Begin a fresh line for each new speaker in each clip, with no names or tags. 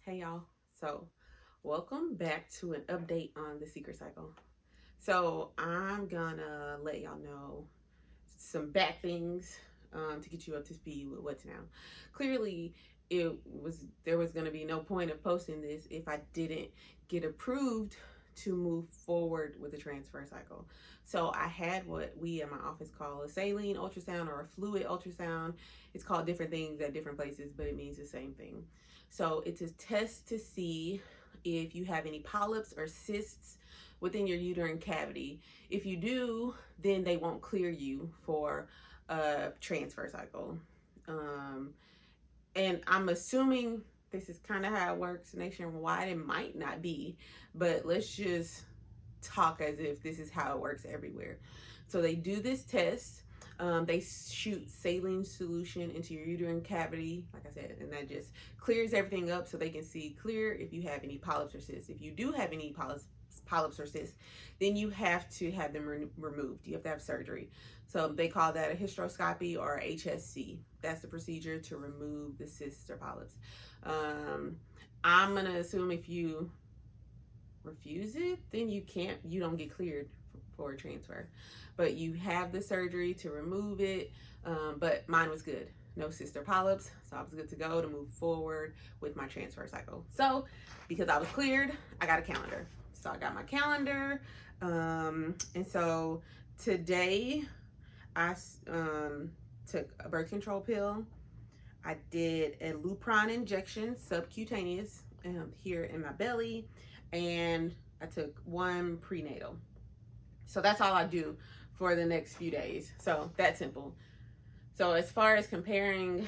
Hey y'all. So, welcome back to an update on the secret cycle. So, I'm gonna let y'all know some back things to get you up to speed with what's now. Clearly, there was gonna be no point of posting this if I didn't get approved to move forward with the transfer cycle. So I had what we at my office call a saline ultrasound or a fluid ultrasound. It's called different things at different places, but it means the same thing. So it's a test to see if you have any polyps or cysts within your uterine cavity. If you do, then they won't clear you for a transfer cycle. And I'm assuming this is kind of how it works nationwide. It might not be, but let's just talk as if this is how it works everywhere. So they do this test. They shoot saline solution into your uterine cavity, like I said, and that just clears everything up so they can see clear if you have any polyps or cysts. If you do have any polyps or cysts, then you have to have them removed. You have to have surgery. So they call that a hysteroscopy or HSC. That's the procedure to remove the cysts or polyps. I'm gonna assume if you refuse it, then you don't get cleared for a transfer, but you have the surgery to remove it. But mine was good, no cyst or polyps, so I was good to go to move forward with my transfer cycle. So because I was cleared, I got a calendar. So I got my calendar, and so today I took a birth control pill. I did a Lupron injection, subcutaneous, here in my belly, and I took one prenatal. So that's all I do for the next few days. So that's simple. So as far as comparing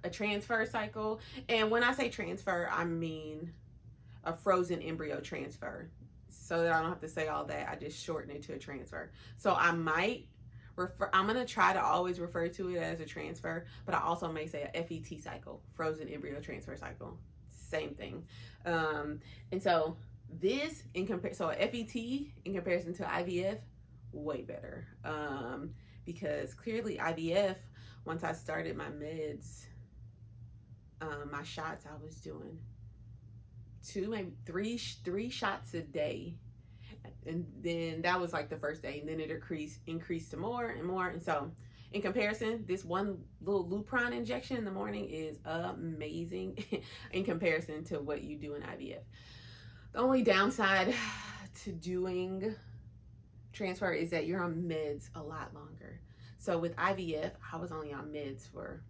a transfer cycle, and when I say transfer, I mean a frozen embryo transfer. So that I don't have to say all that, I just shorten it to a transfer. So I'm going to try to always refer to it as a transfer, but I also may say a FET cycle, frozen embryo transfer cycle. Same thing. And so this so a FET in comparison to IVF, way better. Because clearly IVF, once I started my meds, my shots, I was doing maybe three shots a day, and then that was like the first day, and then it increased to more and more. And so in comparison, this one little Lupron injection in the morning is amazing in comparison to what you do in IVF. The only downside to doing transfer is that you're on meds a lot longer. So with IVF, I was only on meds for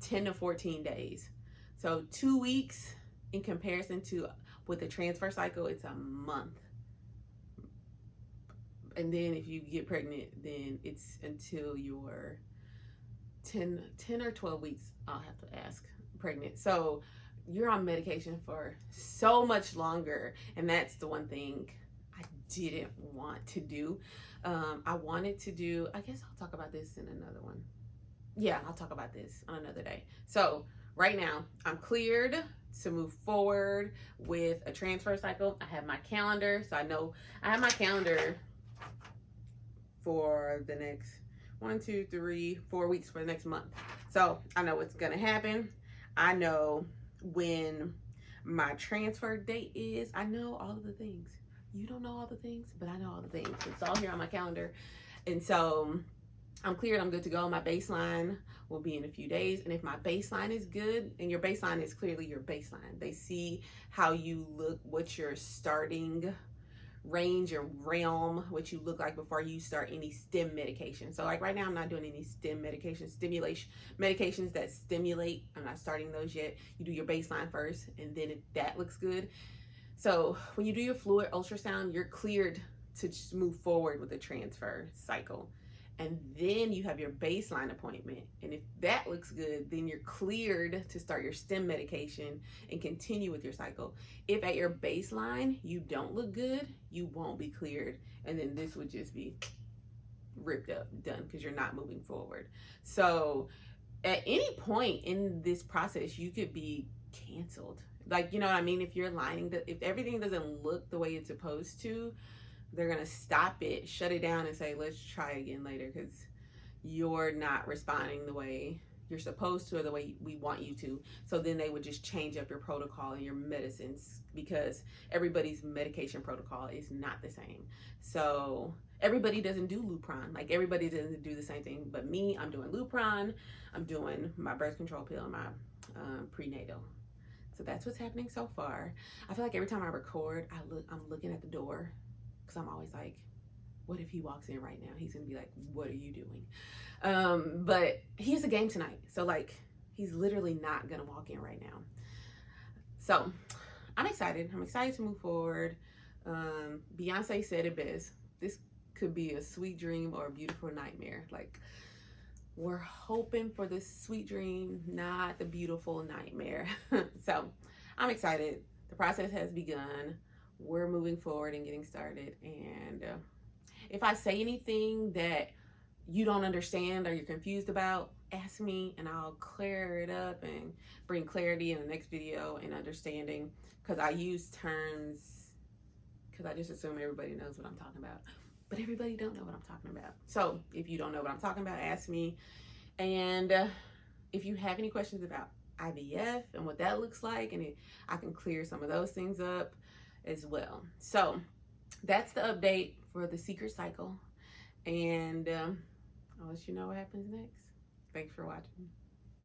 10 to 14 days. So 2 weeks in comparison to with the transfer cycle, it's a month. And then if you get pregnant, then it's until you're 10 or 12 weeks, I'll have to ask, pregnant. So you're on medication for so much longer. And that's the one thing I didn't want to do. I wanted to do, I guess I'll talk about this in another one. Yeah, I'll talk about this on another day. So right now I'm cleared to move forward with a transfer cycle. I have my calendar. So I know I have my calendar for the next 1, 2, 3, 4 weeks for the next month. So I know what's gonna happen. I know when my transfer date is. I know all of the things. You don't know all the things, but I know all the things. It's all here on my calendar. And so I'm cleared, I'm good to go. My baseline will be in a few days. And if my baseline is good, and your baseline is clearly your baseline, they see how you look, what your starting range or realm, what you look like before you start any stim medication. So like right now, I'm not doing any stim medication, stimulation medications that stimulate. I'm not starting those yet. You do your baseline first, and then if that looks good. So when you do your fluid ultrasound, you're cleared to just move forward with the transfer cycle. And then you have your baseline appointment. And if that looks good, then you're cleared to start your stim medication and continue with your cycle. If at your baseline you don't look good, you won't be cleared. And then this would just be ripped up, done, because you're not moving forward. So at any point in this process, you could be canceled. Like, you know what I mean? If you're lining, if everything doesn't look the way it's supposed to, they're going to stop it, shut it down, and say, let's try again later because you're not responding the way you're supposed to or the way we want you to. So then they would just change up your protocol and your medicines, because everybody's medication protocol is not the same. So everybody doesn't do Lupron. Like, everybody doesn't do the same thing. But me, I'm doing Lupron, I'm doing my birth control pill, and my prenatal. So that's what's happening so far. I feel like every time I record, I'm looking at the door, because I'm always like, what if he walks in right now? He's gonna be like, what are you doing? But he has a game tonight. So like, he's literally not gonna walk in right now. So I'm excited. I'm excited to move forward. Beyoncé said it best. This could be a sweet dream or a beautiful nightmare. Like, we're hoping for the sweet dream, not the beautiful nightmare. So I'm excited. The process has begun. We're moving forward and getting started. And if I say anything that you don't understand or you're confused about, ask me and I'll clear it up and bring clarity in the next video and understanding, because I use terms because I just assume everybody knows what I'm talking about, but everybody don't know what I'm talking about. So if you don't know what I'm talking about, ask me. And if you have any questions about IVF and what that looks like, and I can clear some of those things up as well. So that's the update for the secret cycle, and I'll let you know what happens next. Thanks for watching.